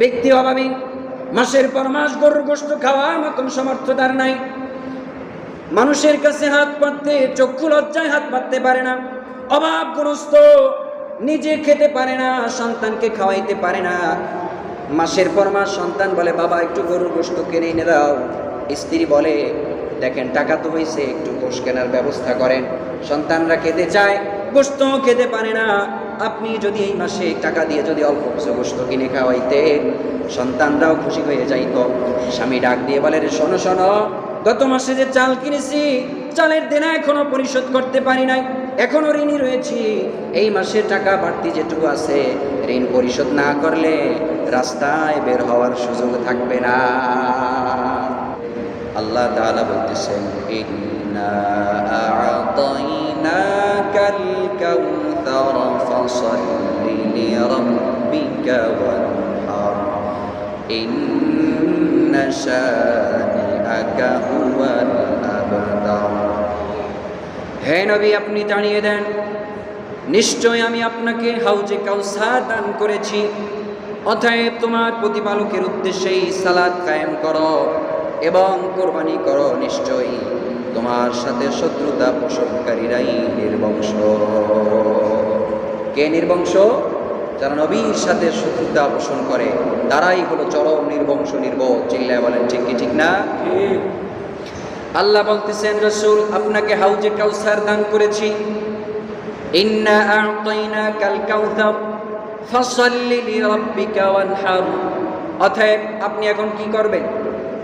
ব্যক্তি অভাবী, মাসের পর মাস গরুর গোশত খাওয়ার মতন সামর্থ্য তার নাই, মানুষের কাছে হাত পাততে চক্ষু লজ্জায় হাত পাততে পারে না, অভাবগ্রস্ত, নিজে খেতে পারে না, সন্তানকে খাওয়াইতে পারে না। মাসের পর মাস সন্তান বলে বাবা একটু গরুর গোশত কিনে এনে দাও, স্ত্রী বলে দেখেন টাকা তো হয়েছে একটু গোশত কেনার ব্যবস্থা করেন। সন্তানরা খেতে চায়, গোশত খেতে পারে না। আপনি যদি এই মাসে টাকা দিয়ে যদি অল্প কিছু গোশত কিনে খাওয়াইতেন, সন্তানরাও খুশি হয়ে যাইত। স্বামী ডাক দিয়ে বলে রে শোনো শোনো, গত মাসে যে চাল কিনেছি, চালের দেনা এখনো পরিশোধ করতে পারি নাই, এখনো ঋণী রয়েছি। এই মাসে টাকা বাড়তি যেটুকু আছে, ঋণ পরিশোধ না করলে রাস্তায় বের হওয়ার সুযোগ থাকবে না। আল্লাহ তাআলা বলতেছেন ইন্না আ'তাইনাকাল কাউসার ফাসাল্লি লিরাব্বিকা ওয়ানহার ইন্না শানিআকা হুয়াল আবতার। হে নবী, আপনি জানিয়ে দেন নিশ্চয় আমি আপনাকে হাউজে কাউসার দান করেছি, অতএব তোমার প্রতিপালকের উদ্দেশ্যেই সালাত কায়েম করো এবং কোরবানি করো। নিশ্চয়ই তোমার সাথে শত্রুতা পোষণকারীরাই নির্বংশ। কে নির্বংশ? যারা নবীর সাথে শত্রুতা পোষণ করে তারাই হলো চরম নির্বংশ, নির্বোধ। চিল্লায় বলেন ঠিক কি ঠিক না? আল্লাহ বলতেছেন রাসূল আপনাকে হাউজে কাউসার দান করেছি। ইন্না আ'তাইনাকাল কাউসার ফাসাল্লি লিরাব্বিকা ওয়ানহার। অতএব আপনি এখন কি করবেন?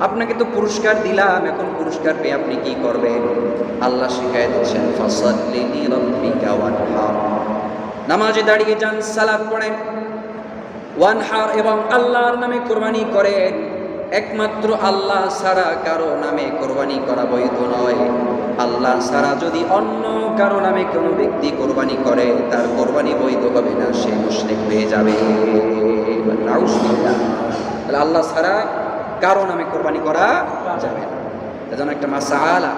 আপনাকে তো পুরস্কার দিলাম, এখন পুরস্কার পেয়ে আপনি কি করবেন? আল্লাহ শিখায় দিচ্ছেন ফাসাল্লি লিরাব্বিকা ওয়ানহার, নামাজে দাঁড়িয়ে যান, সালাত পড়েন, ওয়ানহার এবং আল্লাহর নামে কোরবানি করেন। একমাত্র আল্লাহ ছাড়া কারো নামে কোরবানি করা বৈধ নয়। আল্লাহ ছাড়া যদি অন্য কারো নামে কোনো ব্যক্তি কোরবানি করে তার কোরবানি বৈধ হবে না, সে মুশরিক হয়ে যাবে। তাহলে আল্লাহ ছাড়া কারো নামে কোরবানি করা যাবে না। এজন্য একটা মাসআলা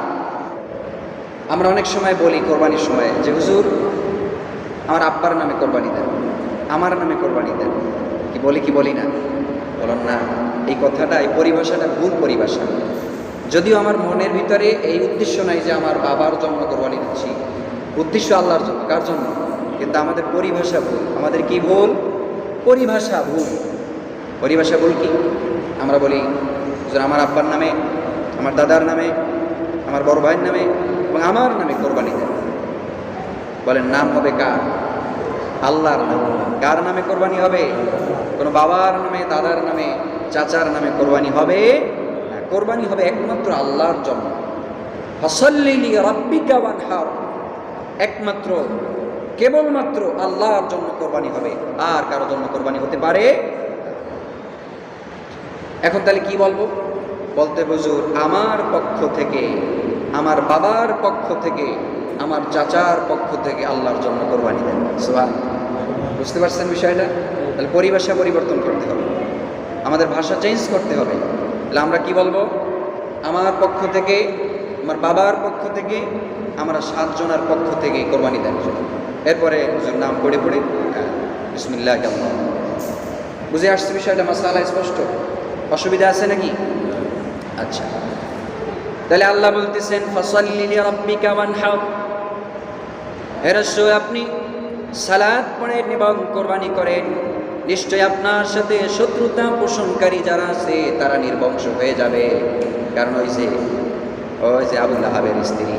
আমরা অনেক সময় বলি কোরবানির সময় যে হুজুর আমার আব্বার নামে কোরবানি দেন, আমার নামে কোরবানি দেন। কি বলি কি বলি না? বলুন না, এই কথাটা, এই পরিভাষাটা ভুল পরিভাষা। যদিও আমার মনের ভিতরে এই উদ্দেশ্য নাই যে আমার বাবার জন্য কোরবানি দিচ্ছি, উদ্দেশ্য আল্লাহর জন্য। কার জন্য? কিন্তু আমাদের পরিভাষা ভুল। আমাদের কি ভুল? পরিভাষা ভুল। পরিভাষা ভুল কি? আমরা বলি যে আমার আব্বার নামে, আমার দাদার নামে, আমার বড় ভাইয়ের নামে এবং আমার নামে কোরবানি দেন। বলেন নাম হবে কার? আল্লাহর নামে। কার নামে কোরবানি হবে? কোনো বাবার নামে, দাদার নামে, চাচার নামে কোরবানি হবে না। কোরবানি হবে একমাত্র আল্লাহর জন্য। ফাসাল্লি লিরাব্বিকা ওয়ানহার, একমাত্র কেবলমাত্র আল্লাহর জন্য কোরবানি হবে, আর কারো জন্য কোরবানি হতে পারে। এখন তাহলে কি বলবো? বলতে হুজুর আমার পক্ষ থেকে, আমার বাবার পক্ষ থেকে, আমার চাচার পক্ষ থেকে আল্লাহর জন্য কোরবানি দেন। সুবহানাল্লাহ। বুঝতে পারছেন বিষয়টা? তাহলে পরিভাষা পরিবর্তন করতে হবে, আমাদের ভাষা চেঞ্জ করতে হবে। তাহলে আমরা কি বলবো? আমার পক্ষ থেকে, আমার বাবার পক্ষ থেকে, আমরা 7 জনের পক্ষ থেকে কোরবানি দেন। এরপরে হুজুর নাম পড়ে পড়ে বিসমিল্লাহ। বুঝে আসছে বিষয়টা? মাসআলা স্পষ্ট? অসুবিধা আছে নাকি? আচ্ছা, তাহলে আল্লাহ বলতেছেন ফাসাল্লি লিরাব্বিকা ওয়ানহার, হে রাসূল আপনি সালাত পড়েন এবং কোরবানি করেন। নিশ্চয় আপনার সাথে শত্রুতা পোষণকারী যারা আছে তারা নির্বংশ হয়ে যাবে। কারণ ওই যে আবু লাহাবের স্ত্রী,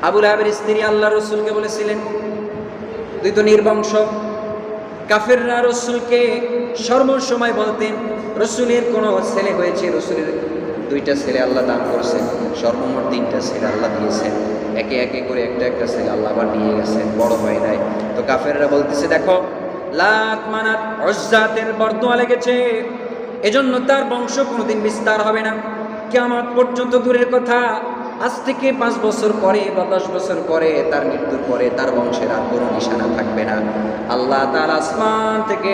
আবু লাহাবের স্ত্রী আল্লাহ রসুলকে বলেছিলেন তুই তো নির্বংশ। কাফেররা রসুলকে সর্বসময় বলতেন রসুলের কোনো ছেলে হয়েছে, রসুলের 2টা ছেলে আল্লাহ দান করেছেন, সর্বমোট 3টা ছেলে আল্লাহ দিয়েছেন। একে একে করে একটা একটা ছেলে আল্লাহ আবার নিয়ে গেছেন, বড় হয় নাই। তো কাফেররা বলতেছে দেখো লাত মানাত উজ্জাতের বরদোয়া লেগেছে, এজন্য তার বংশ কোনোদিন বিস্তার হবে না। কিয়ামত পর্যন্ত দূরের কথা, আজ থেকে 5 বছর পরে বা 10 বছর পরে তার মৃত্যুর পরে তার বংশের আর কোনো নিশানা থাকবে না। আল্লাহ তাআলা আসমান থেকে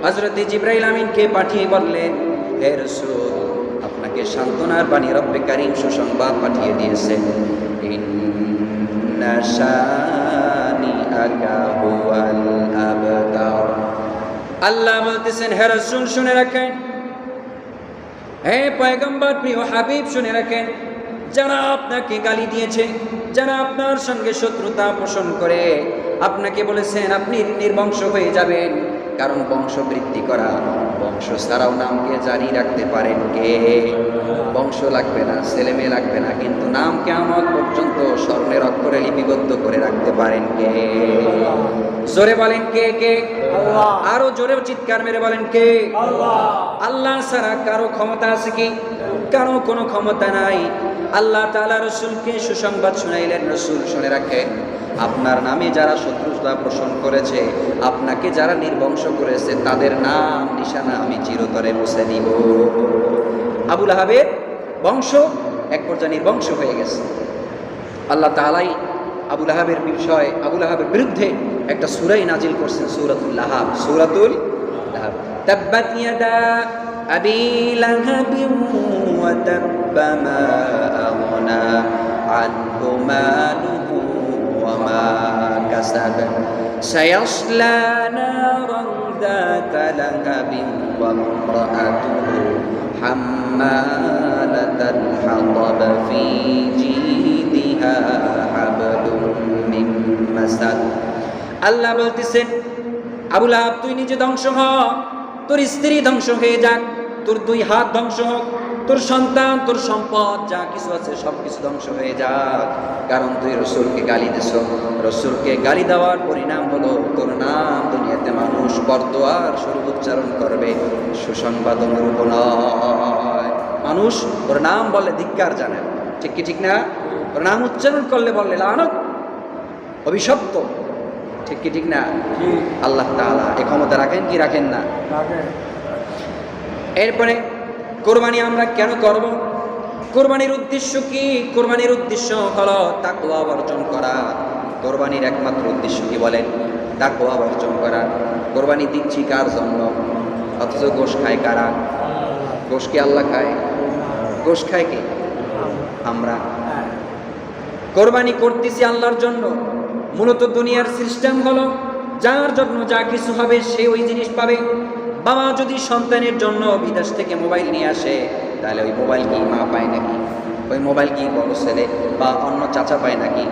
হযরত জিবরাইল আমিনকে পাঠিয়ে বললেন হে রাসূল আপনাকে সান্ত্বনার বাণী রব্বে কারীম সুসংবাদ পাঠিয়ে দিয়েছেন, ইন্না শানিআকা হুয়াল আবতার, আল্লাহ বলতেছেন, হে রাসূল শুনে রাখেন, হে পয়গম্বর প্রিয় হাবিব শুনে রাখেন, যারা আপনাকে গালি দিয়েছে, যারা আপনার সঙ্গে শত্রুতা পোষণ করে আপনাকে বলেছেন আপনি নির্বংশ হয়ে যাবেন, কারণ বংশ বৃদ্ধি করা, বংশ ছাড়াও নামকে জারি রাখতে পারেন কে? বংশ লাগবে না, ছেলে মেয়ে লাগবে না, কিন্তু নাম কিয়ামত পর্যন্ত স্বর্ণের অক্ষরে লিপিবদ্ধ করে রাখতে পারেন কে? জোরে বলেন কে? কে? আল্লাহ। আরো জোরে চিৎকার মেরে বলেন কে? আল্লাহ। আল্লাহ ছাড়া কারো ক্ষমতা আছে কি? কারো কোনো ক্ষমতা নাই। আল্লাহ তাআলা রাসূলকে সুসংবাদ শুনাইলেন, রাসূল শুনে রাখেন, আপনার নামে যারা শত্রুতা পোষণ করেছে, আপনাকে যারা নির্বংশ করেছে, তাদের নাম নিশানা আমি চিরতরে মুছে দিব। আবু লাহাবের বংশ এক পর্যায়ে নির্বংশ হয়ে গেছে। আল্লাহ তাআলাই আবু লাহাবের বিষয়, আবু লাহাবের বিরুদ্ধে একটা সূরা নাজিল করছেন, সূরাতুল লাহাব। সূরাতুল লাহাব, তাব্বাত ইয়াদা আবি লাহাবিন ওয়া তাব্বা মা আগনা আনহু মালুহু ওয়া মা কাসাব সায়াসলা নারান যাতা লাহাবিন ওয়া ইমরাআতুহু হাম্মালাতাল হাতাব ফি জিদিহা হাবলুম মিন মাসাদ। আল্লাহ বলতেছেন, আবু লাহাব তুই নিজে ধ্বংস হ, তোর স্ত্রী ধ্বংস হয়ে যাক, তোর দুই হাত ধ্বংস হোক, তোর সন্তান, তোর সম্পদ যা কিছু আছে সব কিছু ধ্বংস হয়ে যাক, কারণ তুই রাসূলকে গালি দিছ। রাসূলকে গালি দেওয়ার পরিণাম হলো তোর নাম দুনিয়াতে মানুষ বরদোয়ার স্বরূপ উচ্চারণ করবে, সুসংবাদ অনুরূপ নয়। মানুষ তোর নাম বলে ধিক্কার জানায়, ঠিক কি ঠিক না? তোর নাম উচ্চারণ করলে বললে লানত, অভিশপ্ত, ঠিক কি ঠিক না? আল্লাহ তাআলা এই ক্ষমতা রাখেন কি রাখেন না? এরপরে কোরবানি আমরা কেন করব? কোরবানির উদ্দেশ্য কি? কোরবানির উদ্দেশ্য হলো তাকওয়া অর্জন করা। কোরবানির একমাত্র উদ্দেশ্য কি বলেন? তাকওয়া অর্জন করা। কোরবানি দিচ্ছি কার জন্য? অথচ গোশ খায় কারা? গোশ কি আল্লাহ খায়? গোশ খায় কি? আমরা। কোরবানি করতেছি আল্লাহর জন্য। মূলত দুনিয়ার সিস্টেম হলো যার জন্য যা কিছু হবে সে ওই জিনিস পাবে। বাবা যদি সন্তানের জন্য বিদেশ থেকে মোবাইল নিয়ে আসে, তাহলে ওই মোবাইল কি মা পায় নাকি? ওই মোবাইল কি বড় ছেলে বা অন্য চাচা পায় নাকি?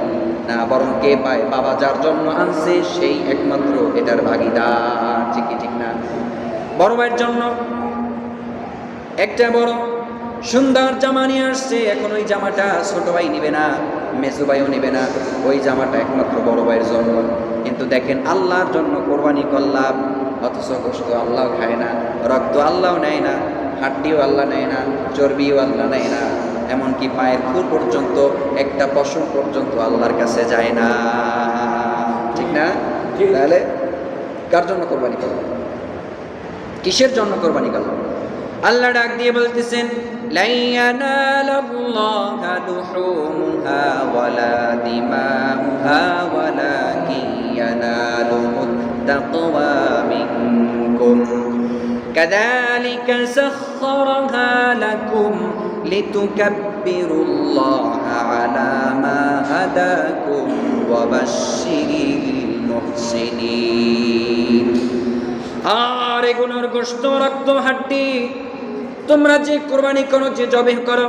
না, বরং কে পায়? বাবা যার জন্য আনছে সেই একমাত্র এটার ভাগিদার, ঠিক কি ঠিক না? বড় ভাইয়ের জন্য একটা বড় সুন্দর জামা নিয়ে আসছে, এখন ওই জামাটা ছোট ভাই নিবে না, মেজো ভাইও নিবে না, ওই জামাটা একমাত্র বড় ভাইয়ের জন্য। কিন্তু দেখেন আল্লাহর জন্য কোরবানি করলাম, অথচ গোশত আল্লাহ খায় না, রক্ত আল্লাহ নেয় না, হাড্ডিও আল্লাহ নেয় না, চর্বিও আল্লাহ নেয় না, এমনকি পায়ের খুর পর্যন্ত, একটা পশম পর্যন্ত আল্লাহর কাছে যায় না, ঠিক না? তাহলে কার জন্য কোরবানি করলাম? কিসের জন্য কোরবানি করলাম? আল্লাহ ডাক দিয়ে বলতেছেন, লা ইয়ানালাল্লাহা লুহুমুহা ওয়ালা দিমাউহা ওয়ালাকিন ইয়ানালুহুত তাকওয়া মিনকুম কাযালিকা সাখখারাহা লাকুম লিতুকাব্বিরুল্লাহা আলা মা হাদাকুম ওয়া বাশশিরিল মুহসিনিন। আর এগুলোর গোশত, রক্ত, হাড্ডি তোমরা যে কোরবানি করো, যে জবেহ করো,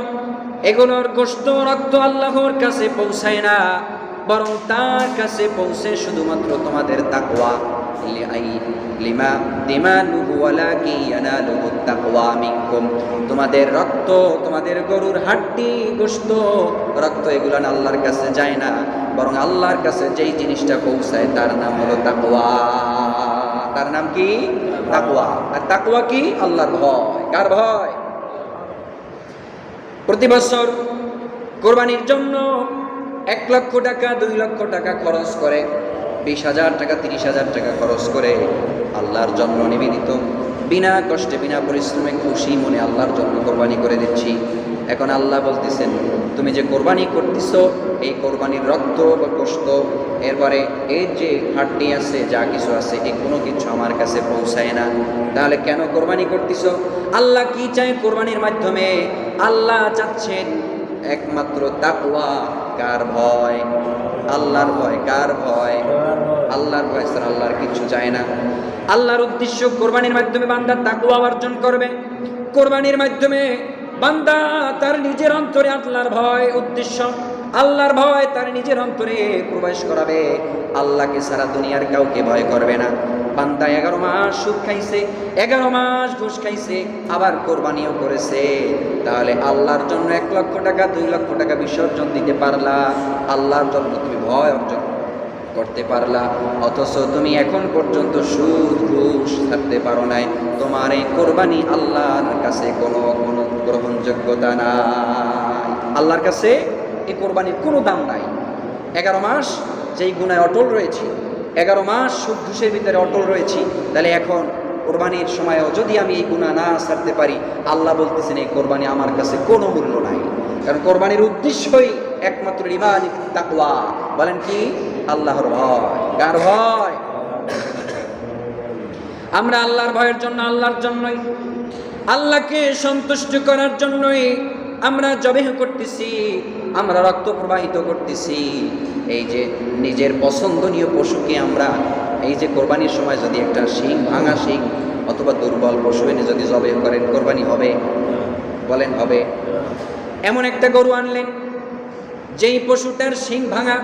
এগুলোর গোশত, রক্ত আল্লাহর কাছে পৌঁছায় না, বরং তার কাছে পৌঁছে শুধুমাত্র তোমাদের তাকওয়া। লিমা দিমানুহু ওয়ালাকি ইয়ানালুহুত তাকওয়া মিনকুম। তোমাদের রক্ত, তোমাদের গরুর হাড্ডি, গোশত, রক্ত এগুলো আল্লাহর কাছে যায় না, বরং আল্লাহর কাছে যেই জিনিসটা পৌঁছায় তার নাম হলো তাকওয়া। তার নাম কি? তাকওয়া। আর তাকওয়া কি? আল্লাহর ভয়। কার ভয়? প্রতি বছর কোরবানির জন্য 1 লক্ষ টাকা 2 লক্ষ টাকা খরচ করে, 20,000 টাকা 30,000 টাকা খরচ করে আল্লাহর জন্য নিবেদিত, বিনা কষ্টে বিনা পরিশ্রমে খুশি মনে আল্লাহর জন্য কোরবানি করে দিচ্ছি। এখন আল্লাহ বলতেছেন, তুমি যে কোরবানি করতেছো, এই কোরবানির রক্ত বা গোশত, এরপরে এর যে হাড্ডি আছে, যা কিছু আছে, এই কোনো কিছু আমার কাছে পৌঁছায় না। তাহলে কেন কোরবানি করতেছো? আল্লাহ কি চায় কোরবানির মাধ্যমে? আল্লাহ চাচ্ছেন একমাত্র তাকওয়া। কার ভয়? আল্লাহর ভয়। কার ভয়? আল্লাহর ভয় ছাড়া আল্লাহর কিচ্ছু চায় না। আল্লাহর উদ্দেশ্য কোরবানির মাধ্যমে বান্দা তাকওয়া অর্জন করবে। কোরবানির মাধ্যমে বান্দা তার নিজের অন্তরে আল্লাহর ভয় উদ্দেশ্য, আল্লাহর ভয় তার নিজের অন্তরে প্রবেশ করাবে। আল্লাহকে সারা দুনিয়ার কাউকে ভয় করবে না। বান্দা 11 মাস সুদ খাইছে, 11 মাস ঘুষ খাইছে, আবার কোরবানিও করেছে, তাহলে আল্লাহর জন্য 1 লক্ষ টাকা 2 লক্ষ টাকা বিসর্জন দিতে পারলা, আল্লাহর জন্য তুমি ভয় অর্জন করতে পারলা। অথচ তুমি এখন পর্যন্ত সুদ ঘুষ ছাড়তে পারো নাই। তোমার এই কোরবানি আল্লাহর কাছে কোনো গ্রহণযোগ্যতা নাই। আল্লাহর কাছে এই কোরবানির কোনো দাম নাই। 11 মাস যেই গুনায় অটল রয়েছি, 11 মাস সুদ ঘুষের ভিতরে অটল রয়েছি, তাহলে এখন কোরবানির সময়ও যদি আমি এই গুনাহ না ছাড়তে পারি, আল্লাহ বলতেছেন এই কোরবানি আমার কাছে কোনো মূল্য নাই। কারণ কোরবানির উদ্দেশ্যই একমাত্র ইমানি তাকওয়া। বলেন কি? আল্লাহর ভয়। কার ভয়? আমরা আল্লাহর ভয়ের জন্য, আল্লাহর জন্যই, আল্লাহকে সন্তুষ্ট করার জন্যই আমরা জবেহ করতেছি, আমরা রক্ত প্রবাহিত করতেছি। এই যে নিজের পছন্দনীয় পশুকে আমরা এই যে কোরবানির সময় যদি একটা শিং, ভাঙা শিং অথবা দুর্বল পশু এনে যদি জবেহ করেন, কোরবানি হবে? বলেন হবে? এমন একটা গরু আনলেন যেই পশুটার শিং ভাঙা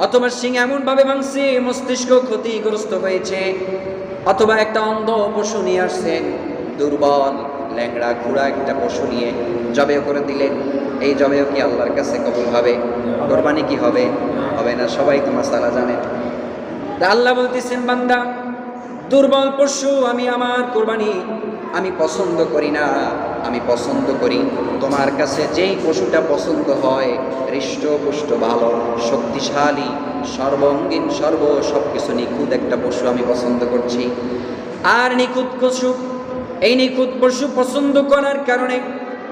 অথবা শিং এমনভাবে ভাঙছে মস্তিষ্ক ক্ষতিগ্রস্ত হয়েছে, অথবা একটা অন্ধ পশু নিয়ে আসছেন, দুর্বল ল্যাংড়া ঘোড়া একটা পশু নিয়ে জবেহ করে দিলেন, এই জবেহ কি আল্লাহর কাছে কবুল হবে? কোরবানি কি হবে? হবে না। সবাই তো মাসালা জানেন। তা আল্লাহ বলতেছেন, বান্দা দুর্বল পশু আমি আমার কোরবানি আমি পছন্দ করি না, আমি পছন্দ করি তোমার কাছে যেই পশুটা পছন্দ হয়, হৃষ্টপুষ্ট, ভালো, শক্তিশালী, সর্বঙ্গীন, সবকিছু নিখুঁত একটা পশু আমি পছন্দ করছি। আর নিখুঁত পশু, এই নিখুঁত পশু পছন্দ করার কারণে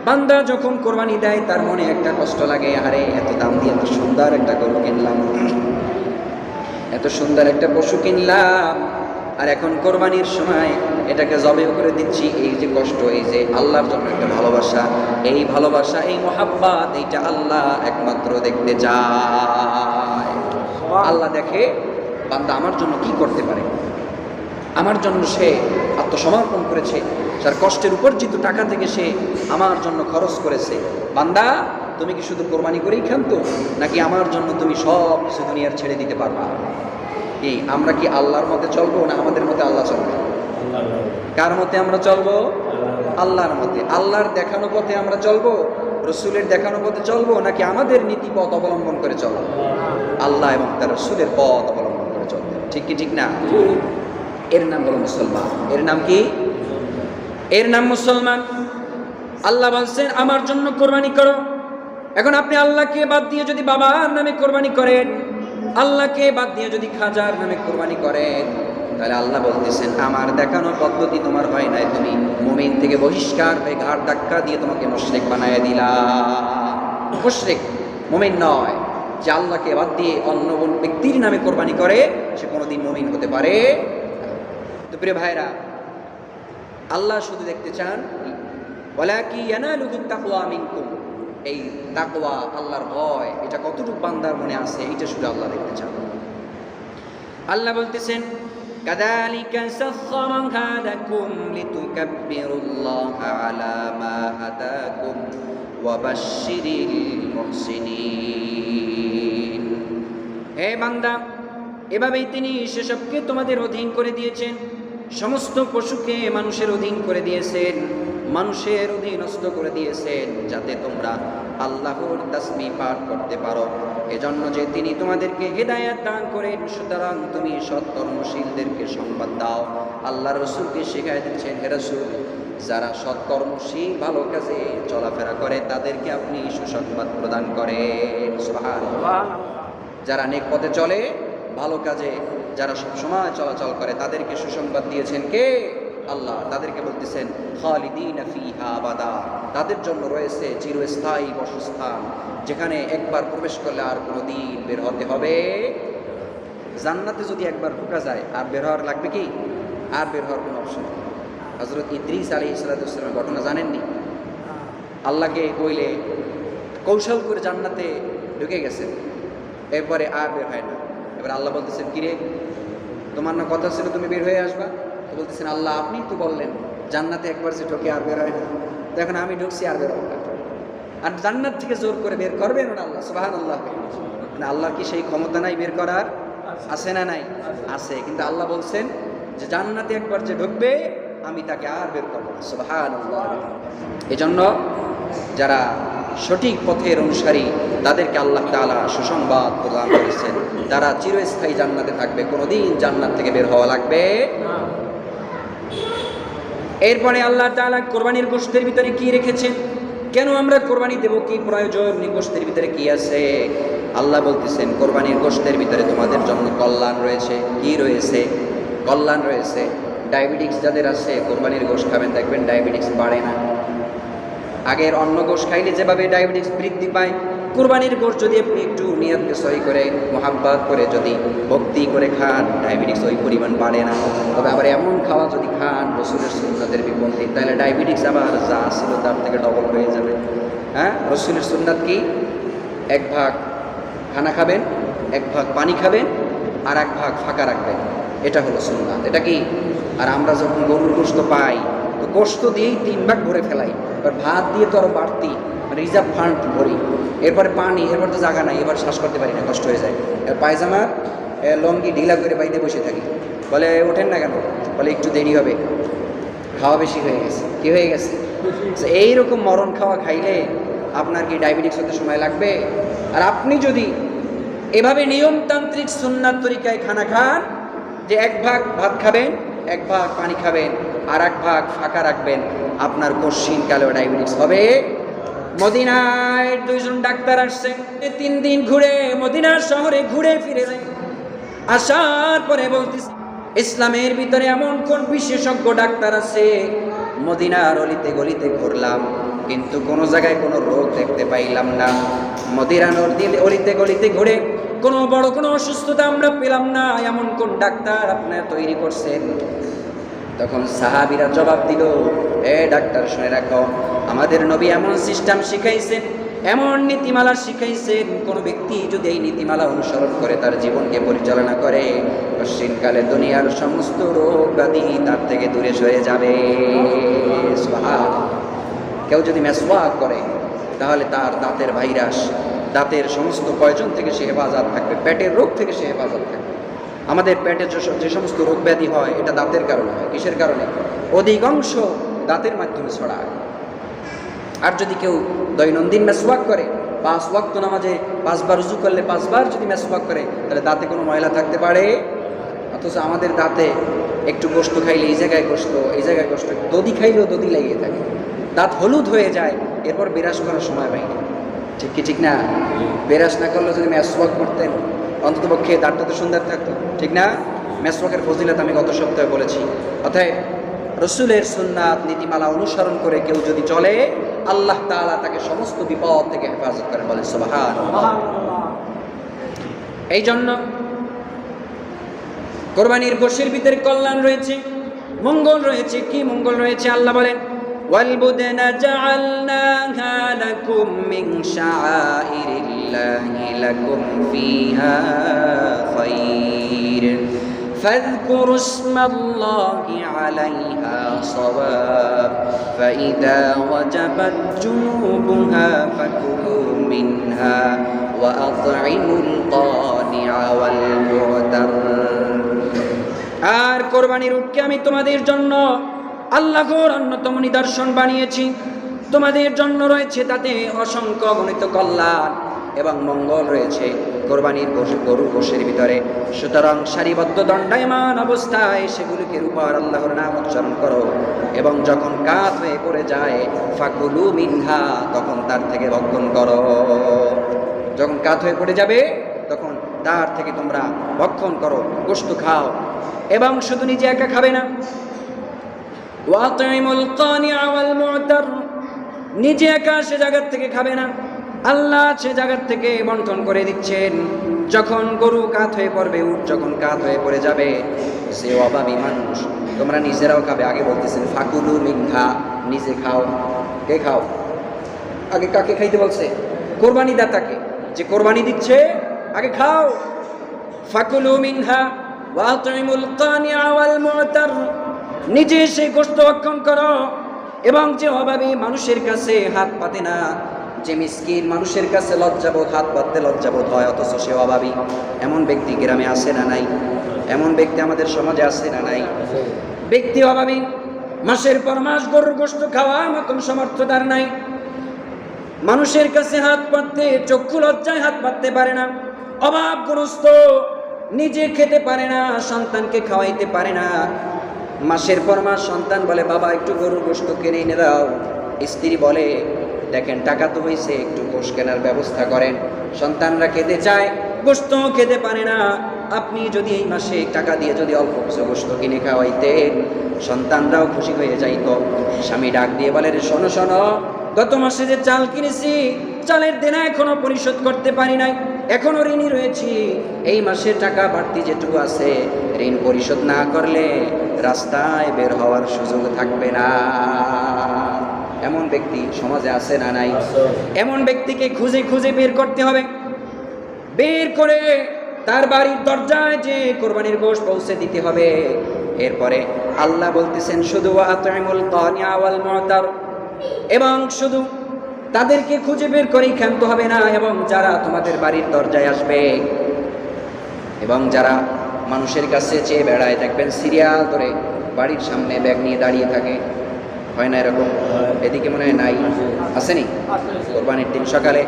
বান্দা যখন কোরবানি দেয় তার মনে একটা কষ্ট লাগে, আরে এত দাম দিয়ে এত সুন্দর একটা গরু কিনলাম, এত সুন্দর একটা পশু কিনলাম, আর এখন কোরবানির সময় এটাকে জবেহ করে দিচ্ছি। এই যে কষ্ট, এই যে আল্লাহর জন্য একটা ভালোবাসা, এই ভালোবাসা, এই মোহাব্বত, এইটা আল্লাহ একমাত্র দেখতে চায়। আল্লাহ দেখে বান্দা আমার জন্য কি করতে পারে, আমার জন্য সে আত্মসমর্পণ করেছে, তার কষ্টের উপার্জিত টাকা থেকে সে আমার জন্য খরচ করেছে। বান্দা তুমি কি শুধু কোরবানি করেই ক্ষান্ত, নাকি আমার জন্য তুমি সব কিছু দুনিয়ার ছেড়ে দিতে পারবা? এই আমরা কি আল্লাহর মতে চলবো না আমাদের মতে আল্লাহ চলবে? কার মতে আমরা চলবো? আল্লাহর মতে। আল্লাহর দেখানো পথে আমরা চলবো, রসুলের দেখানো পথে চলবো, নাকি আমাদের নীতি পথ অবলম্বন করে চলবো? আল্লাহ এবং তার রসুলের পথ অবলম্বন করে চলবে। ঠিক কি ঠিক না? এর নাম হলো মুসলমান। এর নাম কি? এর নাম মুসলমান। আল্লাহ বলছেন আমার জন্য কোরবানি করো। এখন আপনি আল্লাহকে বাদ দিয়ে যদি বাবার নামে কোরবানি করেন, আল্লাহকে বাদ দিয়ে যদি খাজার নামে কোরবানি করেন, তাহলে আল্লাহ বলতেছেন আমার দেখানো পদ্ধতি তোমার হয় নাই, তুমি মুমিন থেকে বহিষ্কার হয়ে ঘাড় ধাক্কা দিয়ে তোমাকে মুশরিক বানায় দিলা। মুশরিক মুমিন নয়। যে আল্লাহকে বাদ দিয়ে অন্য ব্যক্তির নামে কোরবানি করে সে কোনোদিন মুমিন হতে পারে। তো প্রিয় ভাইরা, আল্লাহ শুধু দেখতে চান ওয়ালাকি ইয়ানালুহুত তাকওয়া মিনকুম, এই তাকওয়া, আল্লাহর ভয়, এটা কতটুকু বান্দার মনে আছে এটা শুধু আল্লাহ দেখতে চান। আল্লাহ বলতেছেন কাযালিকা সাখখারাহা লাকুম লিতুকাব্বিরুল্লাহা আলা মা হাদাকুম ওয়া বাশশিরিল মুহসিনিন। হে বান্দা, এভাবেই তিনি সেসবকে তোমাদের অধীন করে দিয়েছেন, সমস্ত পশুকে মানুষের অধীন করে দিয়েছেন, মানুষের অধীনস্থ করে দিয়েছেন, যাতে তোমরা আল্লাহর তাসবিহ পাঠ করতে পারো। এজন্য যে তিনি তোমাদেরকে হেদায়েত দান করেন, সুতরাং তুমি সৎকর্মশীলদেরকে সংবাদ দাও। আল্লাহ রসুলকে শিখাই দিচ্ছেন, হে রাসূল, যারা সৎকর্মশীল, ভালো কাজে চলাফেরা করে তাদেরকে আপনি সুসংবাদ প্রদান করেন। সুবহানাল্লাহ। যারা নেক পথে চলে, ভালো কাজে যারা সবসময় চলাচল করে তাদেরকে সুসংবাদ দিয়েছেন কে? আল্লাহ। তাদেরকে বলতেছেন খালিদিনা ফিহা আবাদা, তাদের জন্য রয়েছে চিরস্থায়ী বাসস্থান, যেখানে একবার প্রবেশ করলে আর কোনোদিন বের হতে হবে। জান্নাতে যদি একবার ঢোকা যায় আর বের হওয়ার লাগবে কি? আর বের হওয়ার কোনো অপশন নেই। হযরত ইদ্রিস আলাইহিস সালামের ঘটনা জানেননি? আল্লাহকে কইলে কৌশল করে জান্নাতে ঢুকে গেছেন, এরপরে আর বের হয় না। এবার আল্লাহ বলতেছেন, কিরে তোমার না কথা ছিল তুমি বের হয়ে আসবা? তো বলতেছেন আল্লাহ আপনি তো বললেন জান্নাতে একবার যে ঢোকে আর বের হয় না, তো এখন আমি ঢুকছি আর বের হবো না। আর জান্নাত থেকে জোর করে বের করবেন ওটা আল্লাহ সুবহানাল্লাহ। মানে আল্লাহর কি সেই ক্ষমতা নাই বের করার? আছে না নাই? আছে। কিন্তু আল্লাহ বলছেন যে জান্নাতে একবার যে ঢুকবে আমি তাকে আর বের করবো না। সুবহানাল্লাহ। এজন্য যারা সঠিক পথের অনুসারী তাদেরকে আল্লাহ তাআলা সুসংবাদ প্রদান করেছেন, তারা চিরস্থায়ী জান্নাতে থাকবে, কোনোদিন জান্নাত থেকে বের হওয়া লাগবে না। এরপরে আল্লাহ তাআলা কোরবানির গোশতের ভিতরে কি রেখেছেন, কেন আমরা কোরবানি দেব, কি প্রয়োজন, গোশতের ভিতরে কি আছে? আল্লাহ বলতেছেন কোরবানির গোশতের ভিতরে তোমাদের জন্য কল্যাণ রয়েছে। কি রয়েছে? কল্যাণ রয়েছে। ডায়াবেটিস যাদের আছে কোরবানির গোশত খাবেন, দেখবেন ডায়াবেটিস বাড়ে না। আগের অন্য গোশত খাইলে যেভাবে ডায়াবেটিস বৃদ্ধি পায়, কুরবানির গোশত যদি আপনি একটু নিয়তকে সহি করে মোহাব্বত করে যদি ভক্তি করে খান, ডায়াবেটিস ওই পরিমাণ বাড়ে না। তবে আবার এমন খাওয়া যদি খান রসুলের সুন্নাতের বিপরীতে, তাহলে ডায়াবেটিস আবার যা ছিল তার থেকে ডবল হয়ে যাবে। হ্যাঁ, রসুলের সুন্নাত কি? এক ভাগ খানা খাবেন, এক ভাগ পানি খাবেন, আর এক ভাগ ফাঁকা রাখবেন। এটা হলো সুন্নাত। এটা কি? আর আমরা যখন গরুর গোশত পাই তো গোশত দিয়েই 3 ভাগ ভরে ফেলাই, এবার ভাত দিয়ে তো আরো বাড়তি রিজার্ভ ফান্ড ভরি, এরপরে পানি, এরপর তো জায়গা নাই, এবার শ্বাস করতে পারি না, কষ্ট হয়ে যায়। পায়জামা লঙ্গি ঢিলা করে বাইতে বসে থাকি, বলে ওঠেন না কেন? বলে একটু দেরি হবে, খাওয়া বেশি হয়ে গেছে। কি হয়ে গেছে? এইরকম মরণ খাওয়া খাইলে আপনার কি ডায়াবেটিস হতে সময় লাগবে? আর আপনি যদি এভাবে নিয়মতান্ত্রিক সুন্নাত তরিকায় খানা খান, যে এক ভাগ ভাত খাবেন, এক ভাগ পানি খাবেন, আর এক ভাগ ফাঁকা রাখবেন, আপনার কশিনকালেও ডায়াবেটিস হবে। মদিনায় 2 জন ডাক্তার আসছে, 3 দিন ঘুরে মদিনার শহরে ঘুরে ফিরে যায়, আসার পরে বলতেছে ইসলামের ভিতরে এমন কোন বিশেষজ্ঞ ডাক্তার আছে? মদিনার অলিতে গলিতে ঘুরলাম কিন্তু কোনো জায়গায় কোনো রোগ দেখতে পাইলাম না। মদিনার অলিতে গলিতে ঘুরে কোনো বড় কোনো অসুস্থতা আমরা পেলাম না। এমন কোন ডাক্তার আপনারা তৈরি করছেন? তখন সাহাবীরা জবাব দিল, এ ডাক্তার শুনে রাখো, আমাদের নবী এমন সিস্টেম শিখাইছেন, এমন নীতিমালা শিখাইছেন, কোন ব্যক্তি যদি এই নীতিমালা অনুসরণ করে তার জীবনকে পরিচালনা করে, পশ্চিমকালে দুনিয়ার সমস্ত রোগ ব্যাধি তার থেকে দূরে সরে যাবে। সুবহানাল্লাহ। কেউ যদি মেসওয়াক করে তাহলে তার দাঁতের ভাইরাস, দাঁতের সমস্ত পয়জন থেকে সে হেফাজত থাকবে, পেটের রোগ থেকে সে হেফাজত থাকবে। আমাদের পেটে যে সমস্ত রোগ ব্যাধি হয় এটা দাঁতের কারণে হয়। কিসের কারণে? অধিকাংশ দাঁতের মাধ্যমে ছড়ায়। আর যদি কেউ দৈনন্দিন মেসওয়াক করে, 5 ওয়াক্ত নামাজে 5 বার উযু করলে 5 বার যদি মেসওয়াক করে, তাহলে দাঁতে কোনো ময়লা থাকতে পারে? অথচ আমাদের দাঁতে একটু গোশত খাইলে এই জায়গায় গোশত, এই জায়গায় গোশত, দধি খাইলেও দধি লাগিয়ে থাকে, দাঁত হলুদ হয়ে যায়, এরপর বিরাস করার সময় পাই না। ঠিক কি ঠিক না? বিরাস না করলে যদি মেসওয়াক করতেন অন্তত পক্ষে দাঁতটা তো সুন্দর থাকতো, ঠিক না? মেসওয়াকের ফজিলত আমি গত সপ্তাহে বলেছি। অতএব রসুলের সুন্নাত নীতিমালা অনুসরণ করে কেউ যদি চলে, আল্লাহ তাআলা তাকে সমস্ত বিপদ থেকে হেফাজত করেন। বলে সুবহানাল্লাহ। এই জন্য কোরবানির গোশের ভিতরে কল্যাণ রয়েছে, মঙ্গল রয়েছে। কি মঙ্গল রয়েছে? আল্লাহ বলেন والبدن جعلناها لكم من شعائر الله لكم فيها خير فاذكروا اسم الله عليها صواب فإذا وجبت جنوبها فكلوا منها وأطعموا القانع والمعتر। আর কোরবানির উটকে আমি তোমাদের জন্য আল্লাহর অন্যতম নিদর্শন বানিয়েছি, তোমাদের জন্য রয়েছে তাতে অসংখ্য গণিত কল্যাণ এবং মঙ্গল রয়েছে কোরবানির গরুর গোশের ভিতরে। সুতরাং সারিবদ্ধ দণ্ডায়মান অবস্থায় সেগুলিকে উপর আল্লাহর নাম উচ্চারণ করো এবং যখন কাত হয়ে পড়ে যায় ফাকুলু মিনহা, তখন তার থেকে ভক্ষণ করো। যখন কাত হয়ে পড়ে যাবে তখন তার থেকে তোমরা ভক্ষণ করো, গোশত খাও। এবং শুধু নিজে একা খাবে না, ওয়াতিমুল কানিআ ওয়াল মু'তার, নিজে একা সে জায়গা থেকে খাবে না, আল্লাহ সে জায়গা থেকে বন্টন করে দিচ্ছেন। যখন গরু কাত হয়ে পড়বে, উট যখন কাত হয়ে পড়ে যাবে, সে অভাবী মানুষ, তোমরা নিজেরাও খাবে। আগে বলতেছেন ফাকুলু মিনহা, নিজে খাও। কে খাও? আগে কাকে খাইতে বলছে? কোরবানি দাতাকে, যে কোরবানি দিচ্ছে আগে খাও। ফাকুলু মিনহা, ওয়াতিমুল কানিআ ওয়াল মু'তার, নিজে সেই গোশত ভক্ষণ করো এবং যে অভাবী মানুষের কাছে হাত পাতে না, যে মিসকিন মানুষের কাছে লজ্জাবোধ, হাত পাততে লজ্জাবোধ হয় অথচ সে অভাবী, এমন ব্যক্তি গ্রামে আছে না নাই? এমন ব্যক্তি আমাদের সমাজে আছে না নাই? ব্যক্তি অভাবী, মাসের পর মাস গরুর গোশত খাওয়ার মতন সমর্থ তার নাই, মানুষের কাছে হাত পাততে চক্ষু লজ্জায় হাত পাততে পারে না, অভাবগ্রস্ত, নিজে খেতে পারে না, সন্তানকে খাওয়াইতে পারে না। মাসের পর মাস সন্তান বলে বাবা একটু গরুর গোশত কিনে এনে দাও, স্ত্রী বলে দেখেন টাকা তো হয়েছে একটু গোশত কেনার ব্যবস্থা করেন। সন্তানরা খেতে চায়, গোশত খেতে পারে না। আপনি যদি এই মাসে টাকা দিয়ে যদি অল্প কিছু গোশত কিনে খাওয়াইতেন, সন্তানরাও খুশি হয়ে যাইত। স্বামী ডাক দিয়ে বলে রে শোনো শোনো, গত মাসে যে চাল কিনেছি, চালের দেনা এখনো পরিশোধ করতে পারি নাই, এখনো ঋণী রয়েছি, এই মাসের টাকা বাড়তি যেটুকু আছে ঋণ পরিশোধ না করলে রাস্তায় বের হওয়ার সুযোগ থাকবে না। এমন ব্যক্তি সমাজে আছে না নাই? এমন ব্যক্তিকে খুঁজে খুঁজে বের করতে হবে, বের করে তার বাড়ির দরজায় যে কোরবানির গোশত পৌঁছে দিতে হবে। এরপরে আল্লাহ বলতেছেন শুধু ওয়াতিমুল কানিআ ওয়াল মু'তার, এবং শুধু তাদেরকে খুঁজে বের করেই ক্ষান্ত হবে না, এবং যারা তোমাদের বাড়ির দরজায় আসবে এবং যারা মানুষের কাছে চেয়ে বেড়ায়, দেখবেন সিরিয়াল ধরে বাড়ির সামনে ব্যাগ নিয়ে দাঁড়িয়ে থাকে, হয় না এরকম? এদিকে মনে হয় নাই, আসেনি? কোরবানির দিন সকালে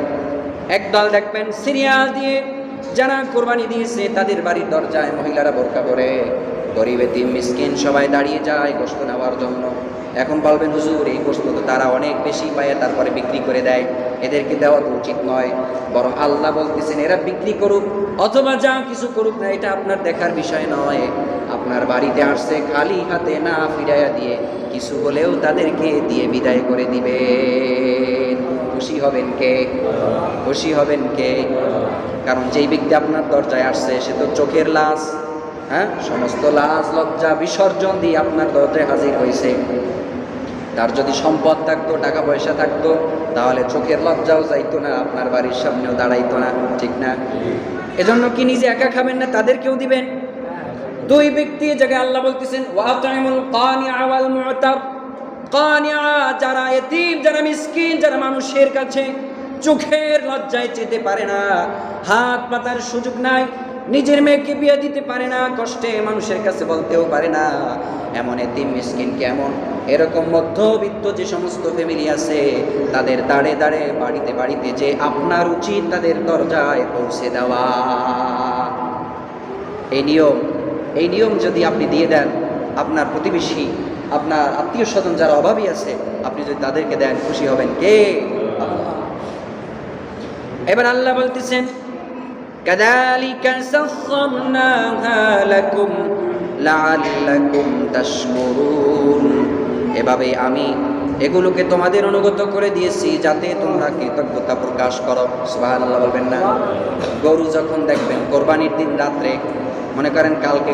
একদল দেখবেন সিরিয়াল দিয়ে যারা কোরবানি দিয়েছে তাদের বাড়ির দরজায় মহিলারা বোরকা পরে, গরিব এতিম মিসকিন সবাই দাঁড়িয়ে যায় গোশত নেওয়ার জন্য। এখন বলবেন হুজুর এই গোশত তো তারা অনেক বেশি পায় তারপরে বিক্রি করে দেয়, এদেরকে দেওয়া তো উচিত নয়। বরং আল্লাহ বলতেছেন এরা বিক্রি করুক অথবা যা কিছু করুক না, এটা আপনার দেখার বিষয় নয়। আপনার বাড়িতে আসছে খালি হাতে না ফিরাইয়া দিয়ে কিছু হলেও তাদেরকে দিয়ে বিদায় করে দিবেন। খুশি হবেন কে? খুশি হবেন কে? কারণ যেই ব্যক্তি আপনার দরজায় আসছে সে তো চোখের লাশ, হ্যাঁ, সমস্ত লাজ লজ্জা বিসর্জন দিয়ে আপনার দরজায় হাজির হয়েছে। তার যদি সম্পদ থাকতো, টাকা পয়সা থাকতো, তাহলে চোখের লজ্জাও যাইতো না, আপনার বাড়ির সামনেও দাঁড়াইতো না, ঠিক না? এজন্য কি নিজে একা খাবেন না, তাদেরকেও দিবেন? দুই ব্যক্তি জায়গায় আল্লাহ বলতেছেন ওয়াতিমুল কানিআ ওয়াল মু'তার, কানিআ যারা এতিম, যারা মিসকিন, যারা মানুষের কাছে চোখের লজ্জায় যেতে পারে না, হাত পাতার সুযোগ নাই, নিজের মেয়েকে বিয়ে দিতে পারে না, কষ্টে মানুষের কাছে বলতেও পারে না, এমন এতিম মিসকিন কেমন, এরকম মধ্যবিত্ত যে সমস্ত ফ্যামিলি আছে তাদের দাঁড়ে দাঁড়ে বাড়িতে বাড়িতে যে আপনার উচিত তাদের দরজায় পৌঁছে দেওয়া। এই নিয়ম যদি আপনি দিয়ে দেন, আপনার প্রতিবেশী, আপনার আত্মীয় স্বজন যারা অভাবী আছে, আপনি যদি তাদেরকে দেন, খুশি হবেন কে? আল্লাহ। এবার আল্লাহ বলতেছেন কাযালিকা সাখখারনাহা লাকুম লাআল্লাকুম তাশকুরুন, এভাবে আমি এগুলোকে তোমাদের অনুগত করে দিয়েছি যাতে তোমরা কৃতজ্ঞতা প্রকাশ করো। সুবহানাল্লাহ বলবেন না? গরু যখন দেখবেন কোরবানির দিন রাত্রে, মনে করেন কালকে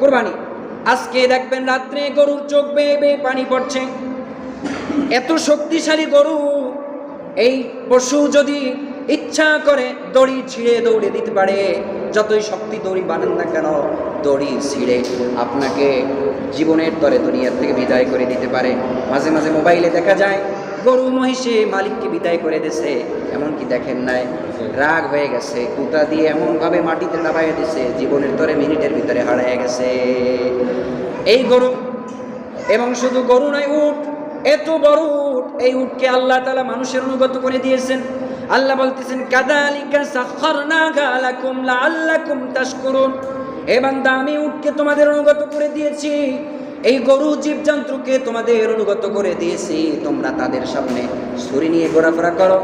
কোরবানি, আজকে দেখবেন রাত্রে গরুর চোখ বেয়ে বেয়ে পানি পড়ছে, এত শক্তিশালী গরু, এই পশু যদি ইচ্ছা করে দড়ি ছিঁড়ে দৌড়ে দিতে পারে, যতই শক্তি দড়ি বানান না কেন, দড়ি ছিঁড়ে আপনাকে জীবনের তরে দুনিয়ার থেকে বিদায় করে দিতে পারে। মাঝে মাঝে মোবাইলে দেখা যায় গরু মহিষে মালিককে বিদায় করে দিছে, এমনকি দেখেন নাই রাগ হয়ে গেছে, কুতা দিয়ে এমনভাবে মাটিতে নামাইয়া দিছে, জীবনের তরে মিনিটের ভিতরে হারিয়ে গেছে এই গরু। এবং শুধু গরু নয়, উট, এত বড় উট, এই উটকে আল্লাহ তাআলা মানুষের অনুগত করে দিয়েছেন। আল্লাহ বলতেছেন কাযালিকা সাখখারনাহা লাকুম লাআল্লাকুম তাশকুরুন, হে বান্দা আমি উটকে তোমাদের অনুগত করে দিয়েছি, এই গরু জীবজন্তুকে তোমাদের অনুগত করে দিয়েছি, তোমরা তাদের সামনে ছুরি নিয়ে ঘোরাফেরা করো,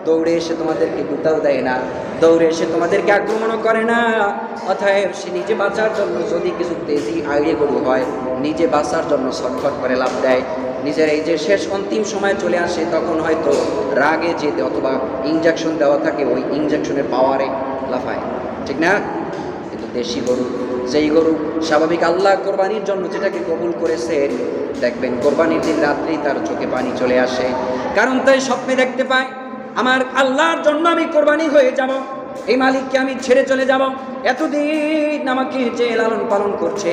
দৌড়ে এসে তোমাদেরকে গুতাও দেয় না, দৌড়ে এসে তোমাদেরকে আক্রমণও করে না। অতএব সে নিজে বাঁচার জন্য যদি কিছু তেজি আইড়ে গরু হয়, নিজে বাঁচার জন্য ছটফট করে লাফ দেয়। নিজের এই যে শেষ অন্তিম সময় চলে আসে, তখন হয়তো রাগে যেতে অথবা ইনজেকশন দেওয়া থাকে, ওই ইনজেকশনের পাওয়ারে লাফায়, ঠিক না? কিন্তু দেশি গরু, যেই গরু স্বাভাবিক আল্লাহ কোরবানির জন্য যেটাকে কবুল করেছে, দেখবেন কোরবানির দিন রাত্রেই তার চোখে পানি চলে আসে, কারণ তাই স্বপ্নে দেখতে পায় আমার আল্লাহর জন্য আমি কোরবানি হয়ে যাব, এই মালিককে আমি ছেড়ে চলে যাব, এতদিন আমাকে যে লালন পালন করছে,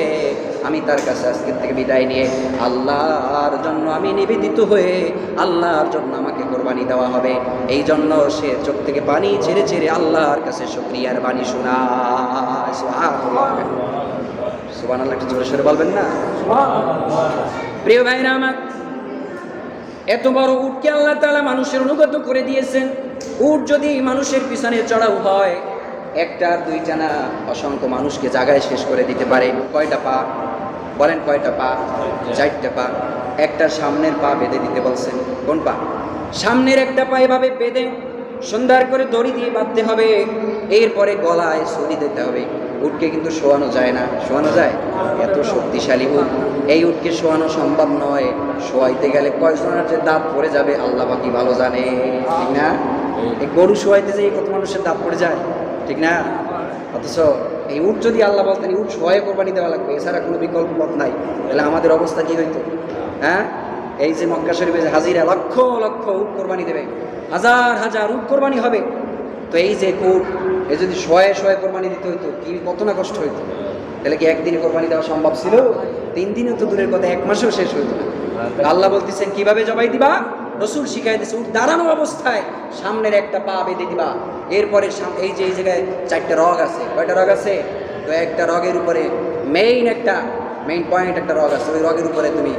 আমি তার কাছে আজকের থেকে বিদায় নিয়ে আল্লাহর জন্য আমি নিবেদিত হয়ে আল্লাহর জন্য আমাকে কোরবানি দেওয়া হবে। এই জন্য সে চোখ থেকে পানি ছেড়ে ছেড়ে আল্লাহর কাছে শুকরিয়ার বাণী শোনায়। সুবহানাল্লাহ, সুবহানাল্লাহ একটু জোরে সরে বলবেন না? প্রিয় ভাইরা আমার, এত বড় উটকে আল্লাহ তাআলা মানুষের অনুগত করে দিয়েছেন। উট যদি মানুষের পিছনে চড়াও হয়, একটা দুইটা না, অসংখ্য মানুষকে জায়গায় শেষ করে দিতে পারে। কয়টা পা বলেন? কয়টা পা? 4টা পা। একটা সামনের পা বেঁধে দিতে বলছেন। কোন পা? সামনের একটা পা এভাবে বেঁধে সুন্দর করে দড়ি দিয়ে বাঁধতে হবে। এরপরে গলায় ছুরি দিতে হবে। উটকে কিন্তু শোয়ানো যায় না। শোয়ানো যায়? এত শক্তিশালী উট, এই উটকে শোয়ানো সম্ভব নয়। শোয়াইতে গেলে কয়জনের যে দাঁত পড়ে যাবে আল্লাহ বাকি ভালো জানে, ঠিক না? এই গরু শোয়াইতে যেয়ে কত মানুষের দাঁত পড়ে যায়, ঠিক না? অথচ এই উট যদি আল্লাহ বলতেন উট শোয়াই কোরবানি দেওয়া লাগবে, এছাড়া কোনো বিকল্প পথ নাই, তাহলে আমাদের অবস্থা কি হইতো? হ্যাঁ, এই যে মক্কা শরীফে যে হাজিরা লক্ষ লক্ষ উট কোরবানি দেবে, হাজার হাজার উট কোরবানি হবে, তো এই যে উট এই যদি শোয়ে শোয়ে কোরবানি দিতে হইতো, কি কত না কষ্ট হইতো। তাহলে কি একদিনে কোরবানি দেওয়া সম্ভব ছিল? 3 দিনও তো দূরের কথা, 1 মাসেও শেষ হইতো না। আল্লাহ বলতেছেন কিভাবে জবাই দিবা, রসুল শিখাই দিয়েছে। উট দাঁড়ানো অবস্থায় সামনের একটা পা বেঁধে দিবা, এরপরে এই যে এই জায়গায় 4টা রগ আছে। কয়টা রগ আছে? তো একটা রগের উপরে মেইন পয়েন্ট একটা রগ আছে, ওই রগের উপরে তুমি